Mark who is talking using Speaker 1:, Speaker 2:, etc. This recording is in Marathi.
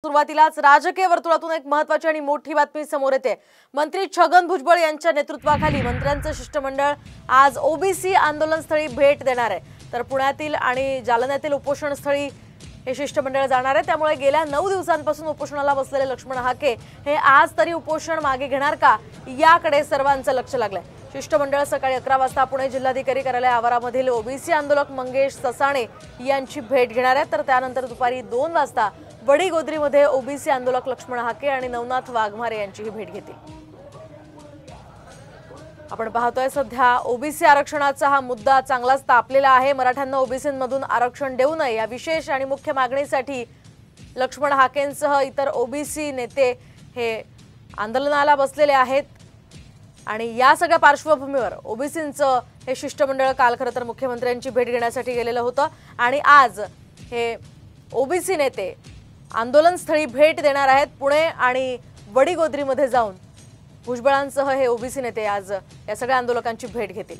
Speaker 1: सुरुवातीलाच राजकीय वर्तुळातून एक महत्त्वाची आणि मोठी बातमी समोर येते। मंत्री छगन भुजबळ यांच्या नेतृत्वाखाली मंत्र्यांचं शिष्टमंडळ आज ओबीसी आंदोलनस्थळी भेट देणार आहे। तर पुण्यातील आणि जालन्यातील उपोषणस्थळी हे शिष्टमंडळ जाणार आहे। त्यामुळे गेल्या 9 दिवसांपासून उपोषणाला बसलेले लक्ष्मण हाके हे आज तरी उपोषण मागे घेणार का याकडे सर्वांचं लक्ष लागलंय। शिष्टमंडळ सकाळी 11 वाजता पुणे जिल्हाधिकारी कार्यालय आवारामधील ओबीसी आंदोलक मंगेश ससाणे यांची भेट घेणार आहे। तर त्यानंतर दुपारी 2 वाजता वडीगोद्रीमध्ये ओबीसी आंदोलक लक्ष्मण हाके आणि नवनाथ वाघमारे यांचीही भेट घेतील। आपण पाहतोय सध्या ओबीसी आरक्षणाचा हा मुद्दा चांगलाच तापलेला आहे। मराठ्यांना ओबीसीमधून आरक्षण देऊ नये या विशेष आणि मुख्य मागणीसाठी लक्ष्मण हाकेंसह इतर ओबीसी नेते हे आंदोलनाला बसलेले आहेत। आणि या सगळ्या पार्श्वभूमीवर ओबीसींचं हे शिष्टमंडळ काल खरं तर मुख्यमंत्र्यांची भेट घेण्यासाठी गेलेलं होतं आणि आज हे ओबीसी नेते आंदोलनस्थळी भेट देणार आहेत। पुणे आणि वडीगोद्रीमध्ये जाऊन भुजबळांसह हे ओबीसी नेते आज या सगळ्या आंदोलकांची भेट घेतील।